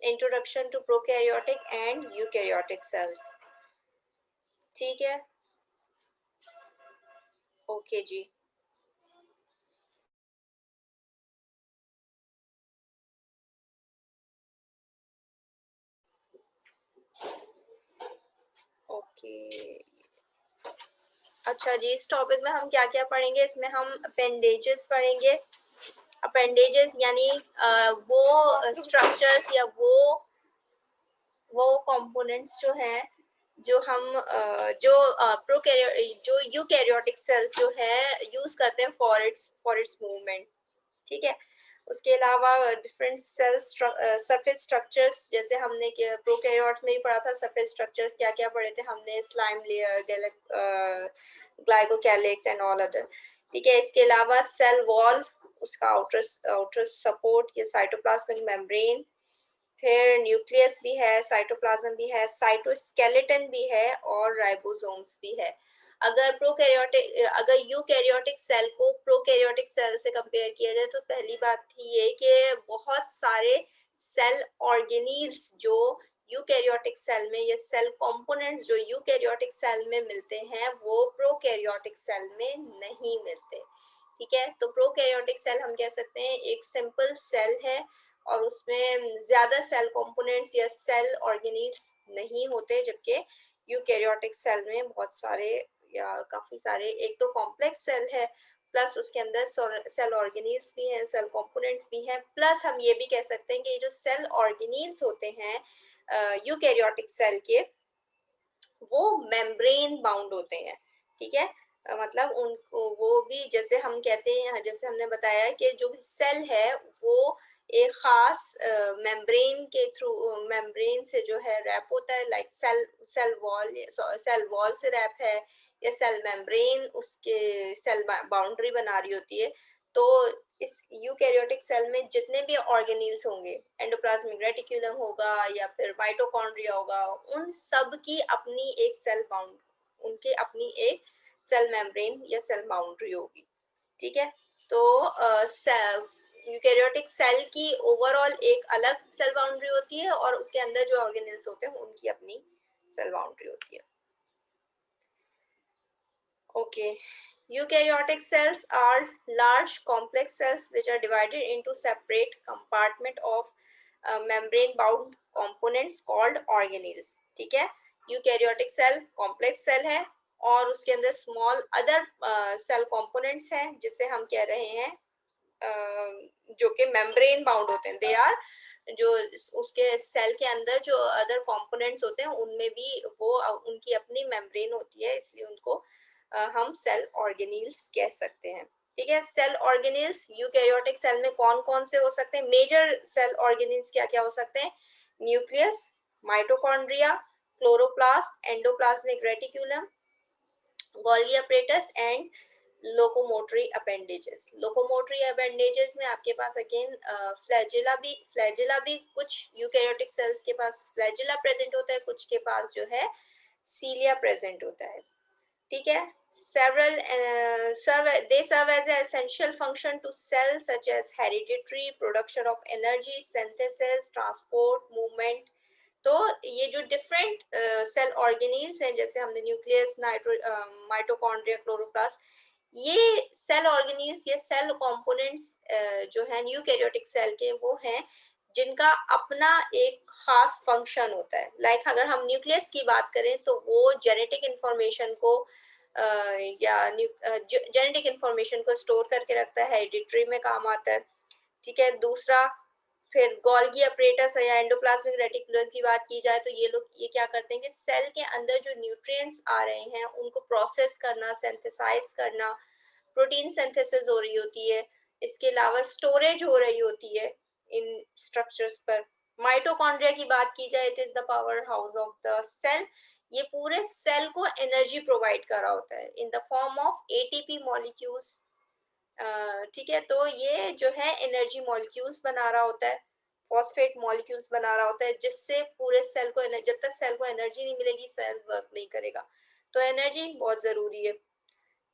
Introduction to prokaryotic and eukaryotic cells. ठीक है, okay जी। Okay, अच्छा जी, इस टॉपिक में हम क्या क्या पढ़ेंगे? इसमें हम अपेंडेजेस पढ़ेंगे। अपेंडेजेस यानी वो स्ट्रक्चर्स या वो कंपोनेंट्स जो हैं, जो हम जो यूकैरियोटिक सेल्स जो है यूज करते हैं फॉर इट्स मूवमेंट। ठीक है, उसके अलावा डिफरेंट सेल सरफेस स्ट्रक्चर्स, जैसे हमने प्रोकैरियोट्स में ही पढ़ा था सरफेस स्ट्रक्चर्स क्या क्या पढ़े थे हमने, slime layer, glycocalyx and all other. ठीक है, इसके अलावा सेल वॉल, उसका आउटर सपोर्ट, ये साइटोप्लाज्मिक मेम्ब्रेन, फिर न्यूक्लियस भी है, साइटोप्लाज्म भी है, साइटोस्केलेटन भी है और राइबोसोम्स भी है। अगर यूकैरियोटिक सेल को प्रोकैरियोटिक सेल से कंपेयर किया जाए तो पहली बात थी ये कि बहुत सारे सेल ऑर्गेनील्स जो यूकैरियोटिक सेल में, या सेल कंपोनेंट्स जो यूकैरियोटिक सेल में मिलते हैं वो प्रोकैरियोटिक सेल में नहीं मिलते। ठीक है, तो प्रोकैरियोटिक सेल हम कह सकते हैं एक सिंपल सेल है और उसमें ज्यादा सेल कंपोनेंट्स या सेल ऑर्गेनील्स नहीं होते, जबकि यूकैरियोटिक सेल में बहुत सारे या काफी सारे, एक तो कॉम्प्लेक्स सेल है, प्लस उसके अंदर सेल ऑर्गेनील्स भी हैं, सेल कंपोनेंट्स भी हैं, प्लस हम ये भी कह सकते हैं कि ये जो सेल ऑर्गेनील्स होते हैं यूकैरियोटिक सेल के, वो मेम्ब्रेन बाउंड होते हैं। ठीक है, मतलब उनको वो भी, जैसे हम कहते हैं, जैसे हमने बताया कि जो भी सेल है वो एक खास मेम्ब्रेन के थ्रू, मेम्ब्रेन से जो है रैप होता है, लाइक सेल वॉल से रैप है, या सेल मेम्ब्रेन उसके सेल बाउंड्री बना रही होती है। तो इस यूकैरियोटिक सेल में जितने भी ऑर्गेनील्स होंगे, एंडोप्लाज्मिक रेटिक्यूलम होगा या फिर माइटोकॉन्ड्रिया होगा, उन सब की अपनी एक सेल बाउंड, उनके अपनी एक सेल मेम्ब्रेन या सेल बाउंड्री होगी। ठीक है, तो यूकैरियोटिक सेल की ओवरऑल एक अलग सेल बाउंड्री होती है और उसके अंदर जो ऑर्गेनेल्स होते हैं उनकी अपनी सेल बाउंड्री होती है। Okay. Eukaryotic cells are large complex cells which are divided into separate compartment of membrane bound components called organelles. ठीक है, यूकैरियोटिक सेल कॉम्प्लेक्स सेल है और उसके अंदर स्मॉल अदर सेल कंपोनेंट्स हैं जिसे हम कह रहे हैं जो कि मेम्ब्रेन बाउंड होते हैं। दे आर, जो उसके सेल के अंदर जो अदर कंपोनेंट्स होते हैं उनमें भी वो उनकी अपनी मेम्ब्रेन होती है, इसलिए उनको हम सेल ऑर्गेनील्स कह सकते हैं। ठीक है, सेल ऑर्गेनील्स यूकैरियोटिक सेल में कौन कौन से हो सकते हैं? मेजर सेल ऑर्गेनील्स क्या क्या हो सकते हैं? Nucleus, mitochondria, chloroplast, endoplasmic reticulum, Golgi apparatus and locomotory appendages. Locomotory appendages में आपके पास अगेन फ्लैजिला भी कुछ यूकैरियोटिक सेल्स के पास फ्लैजिला प्रेजेंट होता है, कुछ के पास जो है सीलिया प्रेजेंट होता है। ठीक है, they serve as an essential function to cells such as hereditary, production of energy, synthesis, transport, movement। तो ये जो डिफरेंट सेल ऑर्गेनील्स हैं, जैसे हमने न्यूक्लियस, माइटोकॉन्ड्रिया, क्लोरोप्लास्ट, ये सेल ऑर्गेनील्स, ये सेल कंपोनेंट्स जो है यूकैरियोटिक सेल के, वो हैं जिनका अपना एक खास फंक्शन होता है। लाइक अगर हम न्यूक्लियस की बात करें तो वो जेनेटिक इंफॉर्मेशन को या जेनेटिक इंफॉर्मेशन को स्टोर करके रखता है, हेरिडिटरी में काम आता है। ठीक है, दूसरा फिर गोल्गी अपरेटस या एंडोप्लाज्मिक रेटिकुलम की बात की जाए तो ये लोग ये क्या करते हैं कि सेल के अंदर जो न्यूट्रिएंट्स आ रहे हैं उनको प्रोसेस करना, सिंथेसाइज करना, प्रोटीन सिंथेसिस हो रही होती है, इसके अलावा स्टोरेज हो रही होती है इन स्ट्रक्चर्स पर। माइटोकॉन्ड्रिया की बात की जाए, it is the power house of the cell. ये पूरे सेल को एनर्जी प्रोवाइड कर रहा होता है in the form of ATP molecules. ठीक है, तो ये जो है एनर्जी मॉलिक्यूल्स बना रहा होता है, फॉस्फेट मॉलिक्यूल्स बना रहा होता है, जिससे पूरे सेल को, जब तक सेल को एनर्जी नहीं मिलेगी सेल वर्क नहीं करेगा, तो एनर्जी बहुत जरूरी है।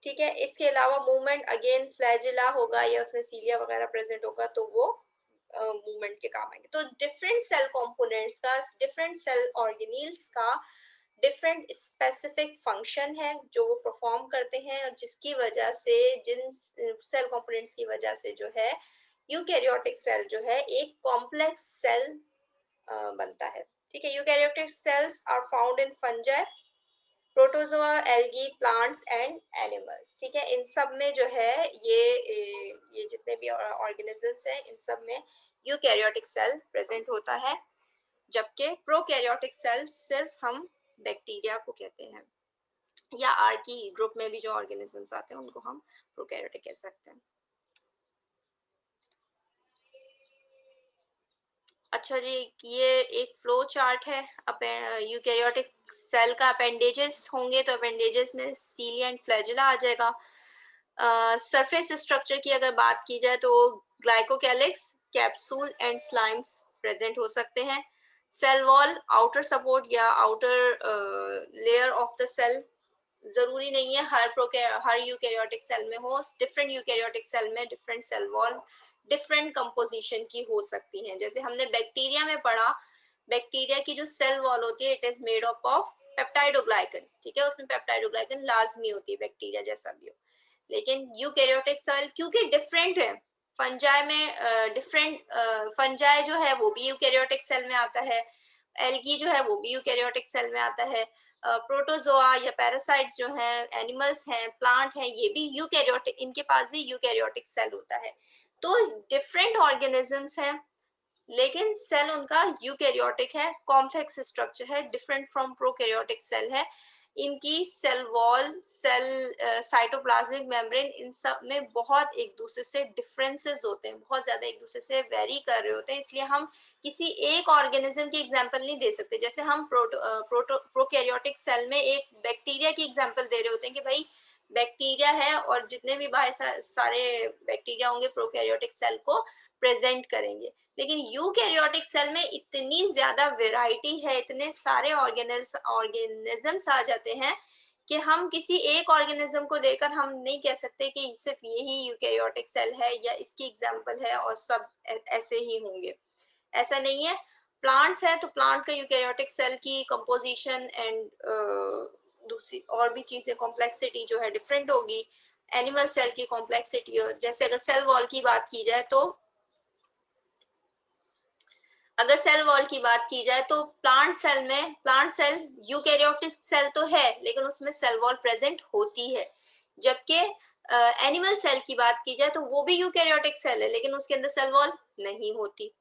ठीक है, इसके अलावा मूवमेंट, अगेन फ्लैजिला होगा या उसमें सीलिया वगैरह प्रेजेंट होगा तो वो मूवमेंट के काम आएंगे। तो डिफरेंट सेल कंपोनेंट्स का, डिफरेंट सेल ऑर्गेनील्स का डिफरेंट स्पेसिफिक फंक्शन है जो वो परफॉर्म करते हैं, और जिसकी वजह से, जिन सेल कंपोनेंट्स की वजह से जो है यूकैरियोटिक सेल जो है एक कॉम्प्लेक्स सेल बनता है। ठीक है, eukaryotic cells are found in fungi, protozoa, algae, plants and animals. ठीक है, इन सब में जो है ये जितने भी ऑर्गेनिजम्स हैं इन सब में यूकैरियोटिक सेल प्रेजेंट होता है, जबकि प्रोकैरियोटिक सेल सिर्फ हम बैक्टीरिया को कहते हैं, या आर्की ग्रुप में भी जो ऑर्गेनिजम्स आते हैं उनको हम प्रोकैरियोटिक कह सकते हैं। अच्छा जी, ये एक फ्लो चार्ट है। यूकैरियोटिक सेल का अपेंडेजेस होंगे तो अपेंडेजेस में सीलिया एंड फ्लैजिला आ जाएगा। सरफेस स्ट्रक्चर की अगर बात की जाए तो glycocalyx, capsule and slimes present हो सकते हैं। सेल वॉल, आउटर सपोर्ट या outer layer of the cell, जरूरी नहीं है हर यूकैरियोटिक सेल में हो। डिफरेंट यूकैरियोटिक सेल में different cell wall different composition की हो सकती हैं। जैसे हमने बैक्टीरिया में पढ़ा, बैक्टीरिया की जो सेल वॉल होती है it is made up of peptidoglycan. ठीक है, उसमें पेप्टाइडोग्लाइकन लाजमी होती है बैक्टीरिया जैसा भी हो। लेकिन यूकैरियोटिक सेल क्योंकि डिफरेंट है, फंजाई में डिफरेंट, फंजाई जो है वो भी यूकैरियोटिक सेल में आता है, एल्गी जो है वो भी यूकैरियोटिक सेल में आता है, प्रोटोजोआ या पैरासाइट्स जो हैं, एनिमल्स हैं, प्लांट हैं, ये भी यूकैरियोटिक, इनके पास भी यूकैरियोटिक सेल होता है। तो डिफरेंट ऑर्गेनिजम्स हैं लेकिन सेल उनका यूकैरियोटिक है, कॉम्प्लेक्स स्ट्रक्चर है, डिफरेंट फ्रॉम प्रोकैरियोटिक सेल है। इनकी cell wall, cell cytoplasmic membrane, इन सब में बहुत एक दूसरे से डिफरेंसेस होते हैं, बहुत ज्यादा एक दूसरे से वेरी कर रहे होते हैं। इसलिए हम किसी एक ऑर्गेनिज्म की एग्जांपल नहीं दे सकते। जैसे हम प्रोकैरियोटिक सेल में एक बैक्टीरिया की एग्जांपल दे रहे होते हैं कि भाई बैक्टीरिया है और जितने भी बाहर सारे बैक्टीरिया होंगे प्रोकैरियोटिक सेल को प्रेजेंट करेंगे। लेकिन यूकैरियोटिक सेल में इतनी ज्यादा वैरायटी है, इतने सारे ऑर्गेनिजम्स आ जाते हैं कि हम किसी एक ऑर्गेनिज्म को देकर हम नहीं कह सकते कि सिर्फ यही यूकैरियोटिक सेल है या इसकी एग्जांपल है और सब ऐसे ही होंगे, ऐसा नहीं है। प्लांट्स है तो प्लांट का यूकैरियोटिक सेल की कंपोजिशन एंड दूसरी और भी चीजें, कॉम्प्लेक्सिटी जो है डिफरेंट होगी। एनिमल सेल की कॉम्प्लेक्सिटी, और जैसे अगर सेल वॉल की बात की जाए तो, अगर सेल वॉल की बात की जाए तो प्लांट सेल में, प्लांट सेल यूकैरियोटिक सेल तो है लेकिन उसमें सेल वॉल प्रेजेंट होती है, जबकि एनिमल सेल की बात की जाए तो वो भी यूकैरियोटिक सेल है लेकिन उसके अंदर सेल वॉल नहीं होती।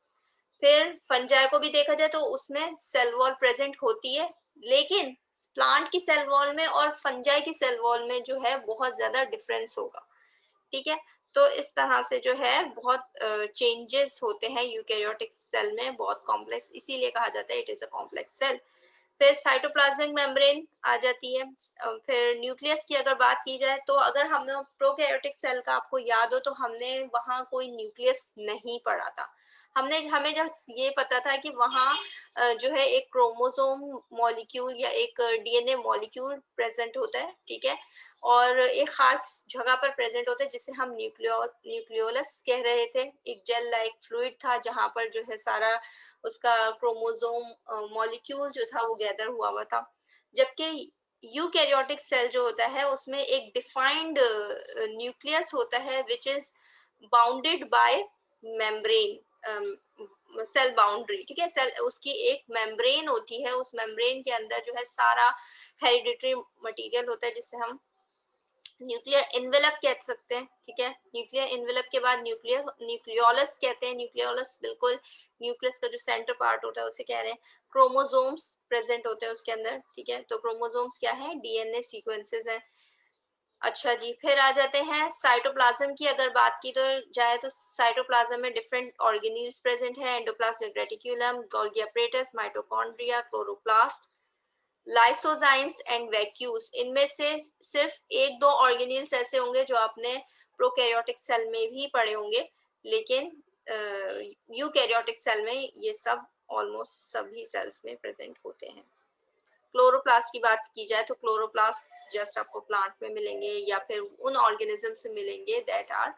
फिर फंजाई को भी देखा जाए तो उसमें सेल वॉल प्रेजेंट होती है, लेकिन प्लांट की सेल वॉल में और फंजाई की सेल वॉल में जो है बहुत ज्यादा डिफरेंस होगा। ठीक है, तो इस तरह से जो है बहुत चेंजेस होते हैं यूकैरियोटिक सेल में, बहुत कॉम्प्लेक्स, इसीलिए कहा जाता है it is a complex cell. फिर साइटोप्लाज्मिक मेम्ब्रेन आ जाती है। फिर न्यूक्लियस की अगर बात की जाए तो अगर हमने प्रोकैरियोटिक सेल का आपको याद हो तो हमने वहाँ कोई न्यूक्लियस नहीं पढ़ा था। हमें जब ये पता था कि वहाँ जो है एक क्रोमोसोम मॉलिक्यूल या एक डीएनए मॉलिक्यूल प्रेजेंट होता है। ठीक है, और एक खास जगह पर प्रेजेंट होता है जिसे हम न्यूक्लियोलस कह रहे थे। एक जेल लाइक फ्लूइड था जहां पर जो है सारा उसका क्रोमोसोम मॉलिक्यूल जो था वो गैदर हुआ हुआ था। जबकि यूकैरियोटिक सेल जो होता है उसमें एक डिफाइंड न्यूक्लियस होता है which is bounded by membrane, cell boundary. ठीक है, सेल उसकी एक मेम्ब्रेन होती है, उस मेम्ब्रेन के अंदर जो है सारा हेरिडिटरी मटेरियल होता है जिसे हम न्यूक्लियर एनवेलप कह सकते हैं। ठीक है, न्यूक्लियर एनवेलप के बाद न्यूक्लियोलस कहते हैं। न्यूक्लियोलस बिल्कुल न्यूक्लियस का जो सेंटर पार्ट होता है उसे कह रहे हैं। क्रोमोसोम्स प्रेजेंट होते हैं उसके अंदर। ठीक है, तो क्रोमोसोम्स क्या है, डीएनए सीक्वेंसेस हैं। अच्छा जी, फिर आ जाते हैं साइटोप्लाज्म की अगर बात की तो जाए तो साइटोप्लाज्म में डिफरेंट ऑर्गेनील्स प्रेजेंट है। Endoplasmic reticulum, Golgi apparatus, mitochondria, chloroplast, lysozymes and vacuoles. इनमें से सिर्फ एक दो ऑर्गेनील्स ऐसे होंगे जो आपने प्रोकैरियोटिक सेल में भी पढ़े होंगे, लेकिन यूकैरियोटिक सेल में ये सब ऑलमोस्ट सभी सेल्स में प्रेजेंट होते हैं। क्लोरोप्लास्ट की बात की जाए तो क्लोरोप्लास्ट जस्ट आपको प्लांट में मिलेंगे या फिर उन ऑर्गेनिज्म से मिलेंगे that are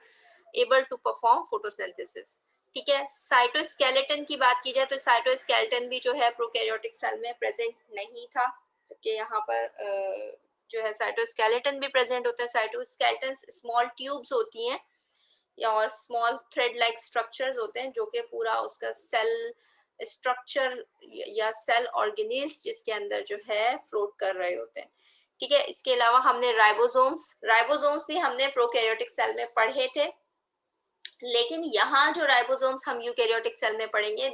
able to perform photosynthesis. ठीक है। साइटोस्केलेटन की बात की जाए तो साइटोस्केलेटन भी जो है प्रोकैरियोटिक सेल में प्रेजेंट नहीं था, जबकि यहाँ पर जो है साइटोस्केलेटन भी प्रेजेंट होता है। साइटोस्केलेटन स्मॉल ट्यूब्स होती हैं या और स्मॉल थ्रेड लाइक स्ट्रक्चर्स होते हैं जो कि पूरा उसका सेल स्ट्रक्चर या सेल ऑर्गेनेल्स जिसके अंदर जो है फ्लोट कर रहे होते हैं। ठीक है। इसके अलावा हमने राइबोसोम्स भी हमने प्रोकैरियोटिक सेल में पढ़े थे, लेकिन यहाँ जो राइबोसोम्स हम यूकैरियोटिक सेल में पढ़ेंगे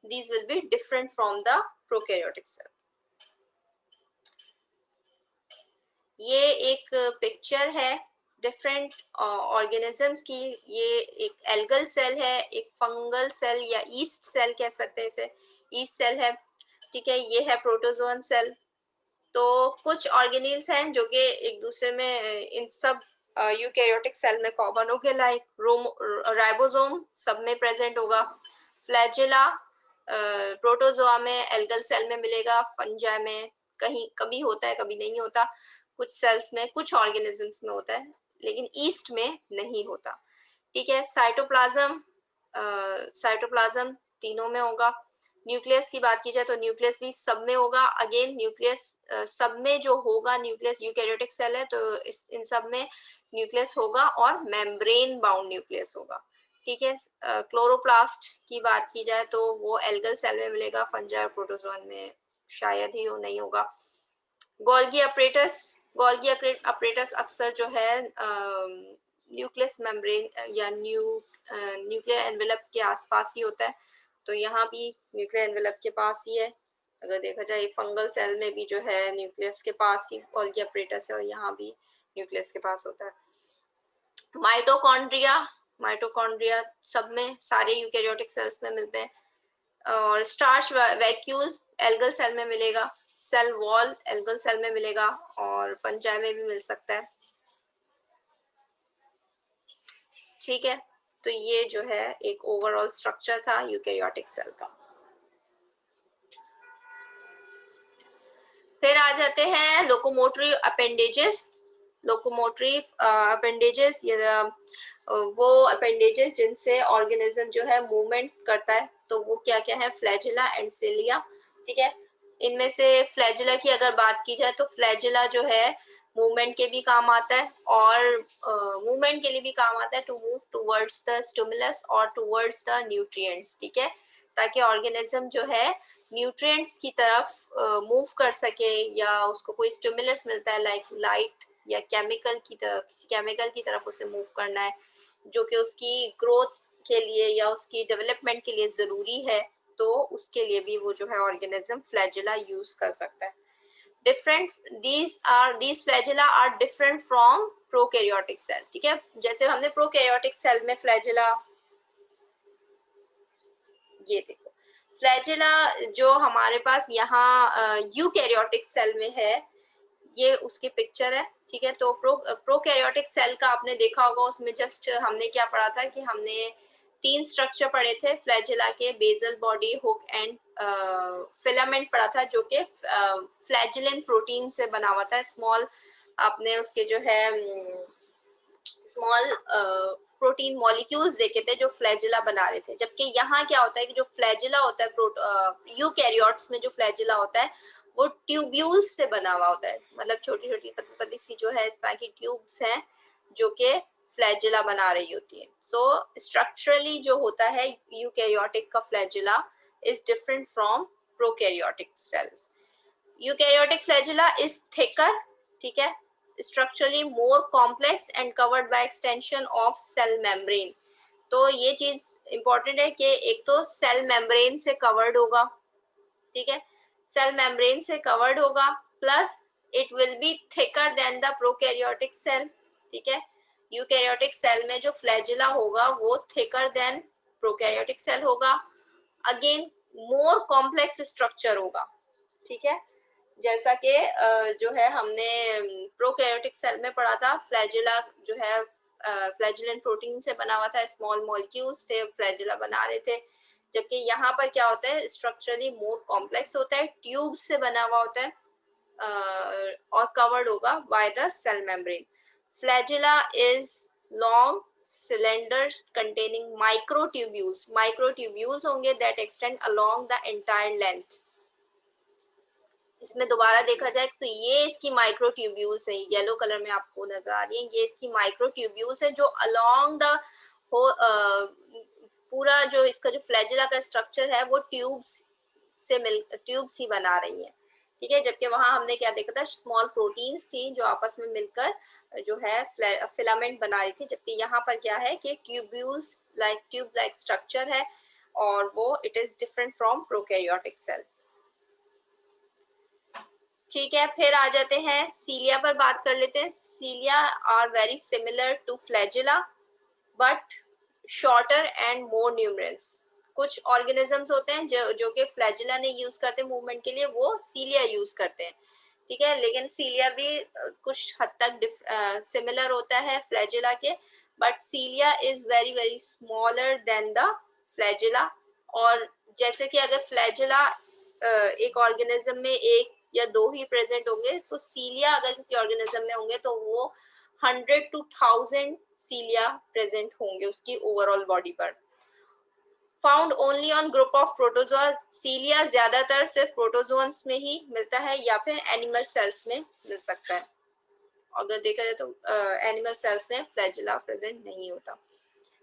these will be different from the prokaryotic cell. ये एक पिक्चर है डिफरेंट ऑर्गेनिजम्स की। ये एक एल्गल सेल है, एक फंगल सेल या ईस्ट सेल कह सकते हैं इसे, ईस्ट सेल है। ठीक है। ये है प्रोटोजोअन सेल। तो कुछ ऑर्गेनील्स हैं जो कि एक दूसरे में इन सब यूकैरियोटिक सेल में कॉमन हो गए, लाइक राइबोसोम सब में प्रेजेंट होगा, फ्लैजिला प्रोटोजोआ में, एल्गल सेल में मिलेगा, फंजाई में कहीं कभी होता है कभी नहीं होता, कुछ सेल्स में कुछ ऑर्गेनिजम्स में होता है, लेकिन ईस्ट में नहीं होता। ठीक है। साइटोप्लाज्म तीनों में होगा। न्यूक्लियस की बात की जाए तो न्यूक्लियस भी सब में होगा। अगेन न्यूक्लियस सब में जो होगा, न्यूक्लियस यूकैरियोटिक सेल है तो इन सब में न्यूक्लियस होगा और मेम्ब्रेन बाउंड न्यूक्लियस होगा। ठीक है। क्लोरोप्लास्ट की बात की जाए तो वो एल्गल सेल में मिलेगा, फंजाई प्रोटोजोन में शायद ही नहीं होगा। गोल्गी अपरेटस अक्सर जो है न्यूक्लियस मेम्ब्रेन या न्यूक्लियर एनवेलप के आसपास ही होता है, तो यहाँ भी न्यूक्लियर एनवेलप के पास ही है। अगर देखा जाए फंगल सेल में भी जो है न्यूक्लियस के पास ही गोल्गी अपरेटस है और यहाँ भी न्यूक्लियस के पास होता है। माइटोकॉन्ड्रिया सब में, सारे यूकैरियोटिक सेल्स में मिलते हैं। और स्टार्च वैक्यूल एल्गल सेल में मिलेगा, सेल वॉल एल्गल सेल में मिलेगा और फंजाई में भी मिल सकता है। ठीक है। तो ये जो है एक ओवरऑल स्ट्रक्चर था यूकैरियोटिक सेल का। फिर आ जाते हैं लोकोमोटरी अपेंडेजेस। वो अपेंडेजेस जिनसे ऑर्गेनिज्म जो है मूवमेंट करता है, तो वो क्या क्या है, फ्लैजिला एंड सिलिया। ठीक है। इनमें से फ्लैजिला की अगर बात की जाए तो फ्लैजिला जो है मूवमेंट के भी काम आता है और मूवमेंट के लिए भी काम आता है, to move towards the stimulus और टूवर्ड्स द न्यूट्रिएंट्स। ठीक है। ताकि ऑर्गेनिज्म जो है न्यूट्रिएंट्स की तरफ मूव कर सके, या उसको कोई स्टिमुलस मिलता है लाइक लाइट या केमिकल की तरफ, किसी केमिकल की तरफ उसे मूव करना है जो कि उसकी ग्रोथ के लिए या उसकी डेवलपमेंट के लिए जरूरी है, तो उसके लिए भी वो जो है ऑर्गेनिज्म फ्लैजिला यूज कर सकता है। these flagella are different from prokaryotic cell। ठीक है। जैसे हमने प्रोकैरियोटिक सेल में फ्लैजिला, ये देखो फ्लैजिला जो हमारे पास यहाँ यूकैरियोटिक सेल में है, ये उसकी पिक्चर है। ठीक है। तो प्रोकैरियोटिक सेल का आपने देखा होगा, उसमें जस्ट हमने क्या पढ़ा था कि हमने 3 स्ट्रक्चर पढ़े थे फ्लैजिला के, basal body, hook and filament पढ़ा था, जो कि फ्लैजिलन प्रोटीन से बना हुआ था। स्मॉल आपने उसके जो है स्मॉल प्रोटीन मॉलिक्यूल्स देखे थे जो फ्लैजिला बना रहे थे। जबकि यहाँ क्या होता है कि जो फ्लैजिला होता है यूकैरियोट्स में, जो फ्लैजिला होता है वो ट्यूब्यूल्स से बना हुआ होता है, मतलब छोटी छोटी पतली पतली सी जो है इस तरह की ट्यूब्स हैं जो कि फ्लैजिला बना रही होती है। सो स्ट्रक्चरली जो होता है यूकैरियोटिक का flagella is different from prokaryotic cells. Eukaryotic flagella is thicker. ठीक है। structurally more complex and covered by extension of cell membrane। तो ये चीज इंपॉर्टेंट है कि एक तो सेल मेम्ब्रेन से कवर्ड होगा। ठीक है। सेल मेम्ब्रेन से कवर्ड होगा, plus it will be thicker than the prokaryotic cell. ठीक है। यूकैरियोटिक सेल में जो फ्लैजिला होगा वो थिकर देन प्रोकैरियोटिक सेल होगा। अगेन मोर कॉम्प्लेक्स स्ट्रक्चर होगा। ठीक है। जैसा कि जो है हमने प्रोकैरियोटिक सेल में पढ़ा था, फ्लैजिला जो है फ्लैजिलन प्रोटीन से बना हुआ था, स्मॉल मॉलिक्यूल्स थे फ्लैजिला बना रहे थे। जबकि यहाँ पर क्या होता है, स्ट्रक्चरली मोर कॉम्प्लेक्स होता है, ट्यूब से बना हुआ होता है और कवर्ड होगा by the cell membrane. Flagella is long, cylinders containing microtubules. Microtubules होंगे that extend along the entire length. इसमें दोबारा देखा जाए तो ये इसकी माइक्रोट्यूब्यूल्स है, येलो कलर में आपको नजर आ रही है, ये इसकी माइक्रोट्यूब्यूल्स है जो अलोंग द पूरा जो इसका जो फ्लैजिला का स्ट्रक्चर है वो ट्यूब्स ही बना रही है, ठीक है। जबकि वहां हमने क्या देखा था, स्मॉल प्रोटीन्स थी जो आपस में मिलकर जो है फिलामेंट बना रही थी, जबकि यहाँ पर क्या है कि ट्यूब लाइक स्ट्रक्चर है और वो it is different from prokaryotic cell, ठीक है। फिर आ जाते हैं सीलिया पर बात कर लेते हैं। Cilia are very similar to flagella but shorter and more numerous. कुछ ऑर्गेनिजम्स होते हैं जो कि फ्लैजिला ने यूज करते हैं मूवमेंट के लिए, वो सीलिया यूज करते हैं, ठीक है। लेकिन सीलिया भी कुछ हद तक सिमिलर होता है फ्लैजिला के, but cilia is very very smaller than the flagella. और जैसे कि अगर फ्लैजिला एक ऑर्गेनिज्म में एक या दो ही प्रेजेंट होंगे, तो सीलिया अगर किसी ऑर्गेनिज्म में होंगे तो वो 100 to 1000 सीलिया प्रेजेंट होंगे उसकी ओवरऑल बॉडी पर। Found only on group of protozoa. Cilia ज्यादातर सिर्फ प्रोटोजोन्स में ही मिलता है या फिर एनिमल सेल्स में मिल सकता है। अगर देखा जाए तो एनिमल सेल्स में फ्लैजिला प्रेजेंट नहीं होता।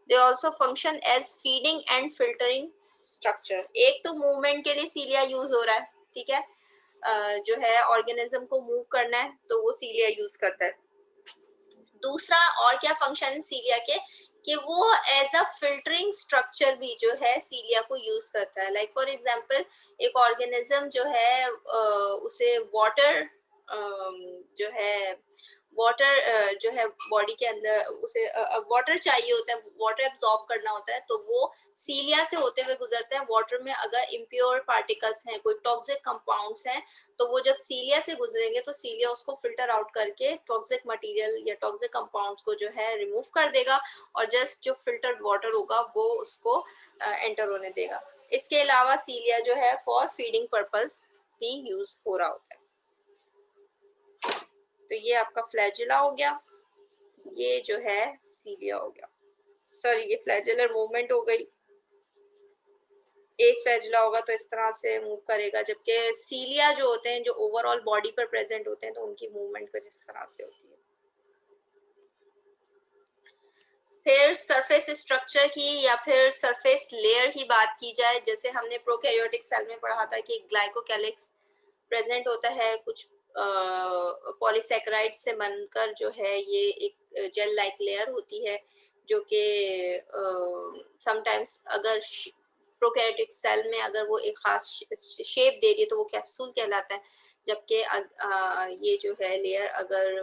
They also function as feeding and filtering structure. एक तो मूवमेंट के लिए सीलिया यूज हो रहा है, ठीक है, जो है ऑर्गेनिज्म को मूव करना है तो वो सीलिया यूज करता है। दूसरा और क्या फंक्शन सीलिया के कि वो एज अ फिल्टरिंग स्ट्रक्चर भी जो है सीलिया को यूज करता है। लाइक फॉर एग्जांपल एक ऑर्गेनिज्म जो है उसे वाटर जो है वाटर जो है बॉडी के अंदर उसे वाटर चाहिए होता है, वाटर एब्जॉर्ब करना होता है, तो वो सीलिया से होते हुए गुजरते हैं। वाटर में अगर इम्प्योर पार्टिकल्स हैं, कोई टॉक्सिक कंपाउंड्स हैं, तो वो जब सीलिया से गुजरेंगे तो सीलिया उसको फिल्टर आउट करके टॉक्सिक मटेरियल या टॉक्सिक कंपाउंड्स को जो है रिमूव कर देगा और जस्ट जो फिल्टर्ड वाटर होगा वो उसको एंटर होने देगा। इसके अलावा सीलिया जो है फॉर फीडिंग पर्पस भी यूज हो रहा होता है। तो ये आपका फ्लैजिला हो गया, ये जो है सीलिया हो गया। सॉरी, ये फ्लैजिलर मूवमेंट हो गई। एक फ्लैजिला होगा तो इस तरह से मूव करेगा, जबकि सीलिया जो होते हैं जो ओवरऑल बॉडी पर प्रेजेंट होते हैं तो उनकी मूवमेंट कुछ इस तरह से होती है। फिर सरफेस स्ट्रक्चर की या फिर सरफेस लेयर की बात की जाए, जैसे हमने प्रोकैरियोटिक सेल में पढ़ा था कि ग्लाइकोकैलिक्स प्रेजेंट होता है, कुछ पॉलीसैकेराइड से बनकर जो है ये एक जेल लाइक लेयर होती है जो कि समटाइम्स अगर प्रोकैरियोटिक सेल में अगर वो एक खास शेप दे रही है तो वो कैप्सूल कहलाता है, जबकि ये जो है लेयर अगर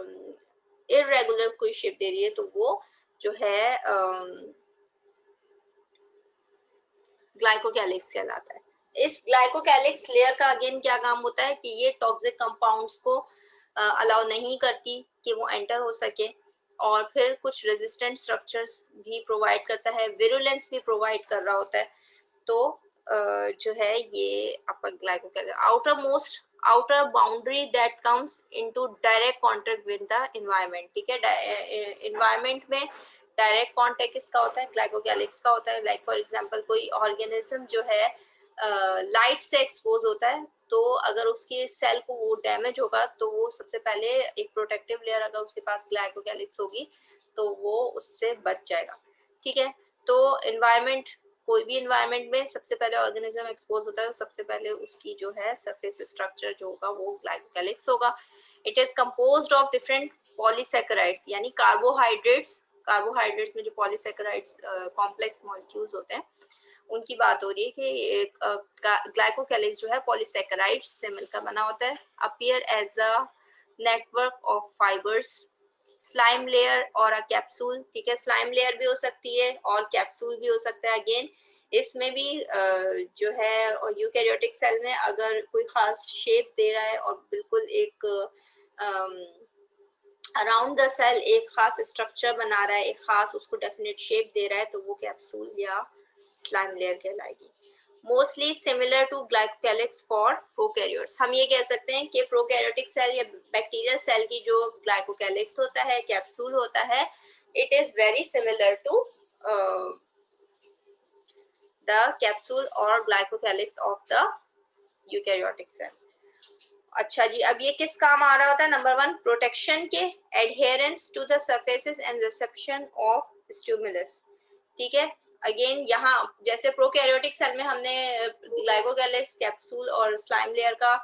इरेगुलर कोई शेप दे रही है तो वो जो है ग्लाइकोकैलिक्स कहलाता है। इस ग्लाइकोकैलिक्स लेयर का अगेन क्या काम होता है कि ये टॉक्सिक कंपाउंड्स को अलाउ नहीं करती कि वो एंटर हो सके, और फिर कुछ रेजिस्टेंट स्ट्रक्चर्स भी प्रोवाइड करता है, विरुलेंस भी प्रोवाइड कर रहा होता है। तो जो है ये आपका glycocalyx outer boundary that comes into direct contact with the environment, ठीक है। एनवायरनमेंट में डायरेक्ट कांटेक्ट किसका होता है, ग्लाइकोकैलिक्स का होता है। लाइक फॉर एग्जांपल कोई ऑर्गेनिज्म जो है लाइट से एक्सपोज होता है, तो अगर उसके सेल को वो डैमेज होगा तो वो सबसे पहले एक प्रोटेक्टिव लेयर अगर उसके पास ग्लाइकोकैलिक्स होगी तो वो उससे बच जाएगा, ठीक है। तो एनवायरनमेंट, कोई भी एनवायरनमेंट में सबसे पहले ऑर्गेनिज्म एक्सपोज होता है तो सबसे पहले उसकी जो है सरफेस स्ट्रक्चर जो होगा वो ग्लाइकोकैलिक्स होगा। It is composed of different polysaccharides, यानी कार्बोहाइड्रेट्स में जो पॉलीसैकेराइड्स कॉम्प्लेक्स मॉलिक्यूल्स होते हैं उनकी बात हो रही है कि ग्लाइकोकैलिक्स जो है पॉलीसैकेराइड्स से मिलकर बना होता है। Appear as a network of fibres, slime layer और अ कैप्सूल, ठीक है। स्लाइम लेयर भी हो सकती है और कैप्सूल भी हो सकता है। अगेन इसमें भी जो है और यूकैरियोटिक सेल में अगर कोई खास शेप दे रहा है और बिल्कुल एक अराउंड द सेल एक खास स्ट्रक्चर बना रहा है, एक खास उसको डेफिनेट शेप दे रहा है, तो वो कैप्सूल या स्लाइम लेयर कहलाएगी। Mostly similar to glycocalyx for prokaryotes. हम ये कह सकते हैं कि प्रोकैरियोटिक सेल या बैक्टीरियल सेल की जो ग्लाइकोकैलिक्स होता है, कैप्सूल होता है, It is very similar to the capsule or glycocalyx of the eukaryotic cell. अच्छा जी, अब ये किस काम आ रहा होता है? नंबर 1, प्रोटेक्शन के, adherence to the surfaces and reception of stimulus. ठीक है, अगेन यहाँ जैसे प्रोकैरियोटिक सेल में हमने ग्लाइकोकैलिक्स, कैप्सूल और स्लाइम लेयर का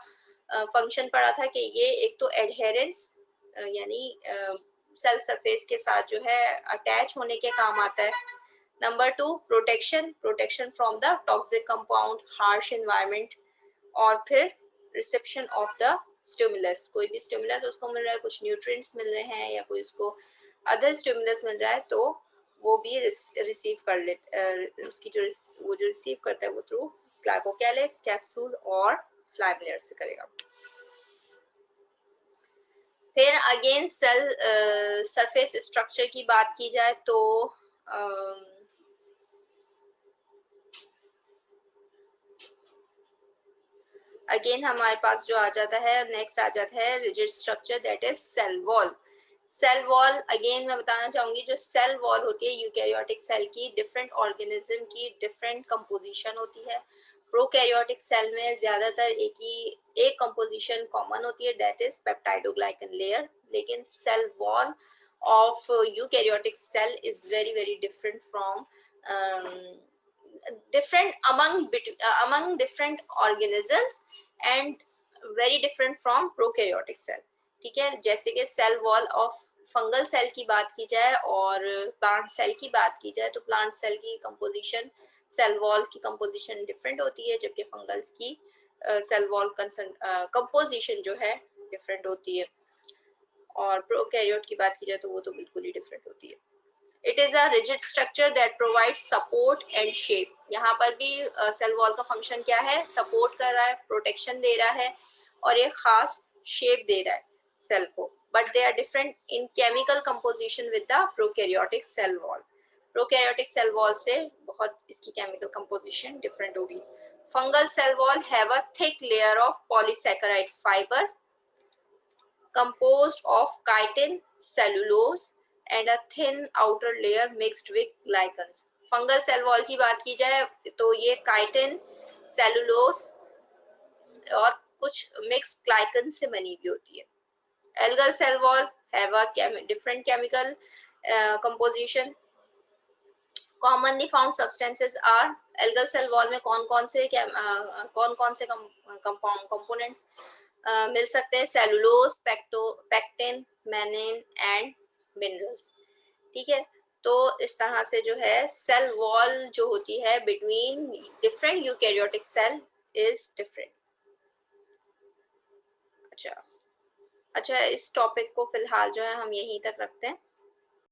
फंक्शन पढ़ा था कि ये एक तो एडहेरेंस यानी सेल सरफेस के साथ जो है अटैच होने के काम आता है। Number 2, protection, protection from the toxic compound, harsh environment, और फिर रिसेप्शन ऑफ द स्टिमुलस। कोई भी स्टिमुलस उसको मिल रहा है, कुछ न्यूट्रिएंट्स मिल रहे हैं या कोई उसको अदर स्टिमुलस मिल रहा है, तो वो भी रिसीव कर लेते, उसकी जो वो जो रिसीव करता है वो थ्रू ग्लाइकोकैलिक्स, कैप्सूल और स्लाइम लेयर से करेगा। फिर अगेन सेल सरफेस स्ट्रक्चर की बात की जाए तो अगेन हमारे पास जो आ जाता है, नेक्स्ट आ जाता है rigid structure, that is cell wall. Cell wall again मैं बताना चाहूंगी, जो सेल वॉल होती है यूकैरियोटिक सेल की, डिफरेंट ऑर्गेनिज्म की डिफरेंट कंपोजिशन होती है। प्रोकैरियोटिक सेल में ज्यादातर एक कंपोजिशन कॉमन होती है, दैट इज पेप्टाइडोग्लाइकन लेयर। लेकिन cell wall of eukaryotic cell is very very different from different among different organisms and very different from prokaryotic cell। ठीक है, जैसे कि cell wall of fungal cell की बात की जाए और प्लांट सेल की बात की जाए, तो प्लांट सेल की कंपोजिशन, सेल वॉल की कंपोजिशन डिफरेंट होती है, जबकि फंगल्स की सेल वॉल कंपोजिशन जो है डिफरेंट होती है। और प्रोकैरियोट की बात की जाए तो वो तो बिल्कुल ही डिफरेंट होती है। It is a rigid structure that provide support and shape. यहाँ पर भी सेल वॉल का फंक्शन क्या है? सपोर्ट कर रहा है, प्रोटेक्शन दे रहा है और एक खास शेप दे रहा है सेल को। But they are different in chemical composition with the prokaryotic cell wall. Prokaryotic cell wall से बहुत इसकी केमिकल कंपोजिशन डिफरेंट होगी। Fungal cell wall have a thick layer of polysaccharide fibre composed of chitin, cellulose and a thin outer layer mixed with glycans। Fungal cell wall की बात की जाए तो ये काइटिन, सेलुलोस और कुछ मिक्स ग्लाइकन से बनी हुई होती है। Algal cell wall have a different chemical composition. Commonly found substances are, algal cell wall में कौन कौन से कंपोनेंट्स मिल सकते हैं? Cellulose, pectin, mannan and minerals. ठीक है, तो इस तरह से जो है सेल वॉल जो होती है between different eukaryotic cell is different. अच्छा, इस टॉपिक को फिलहाल जो है हम यहीं तक रखते हैं।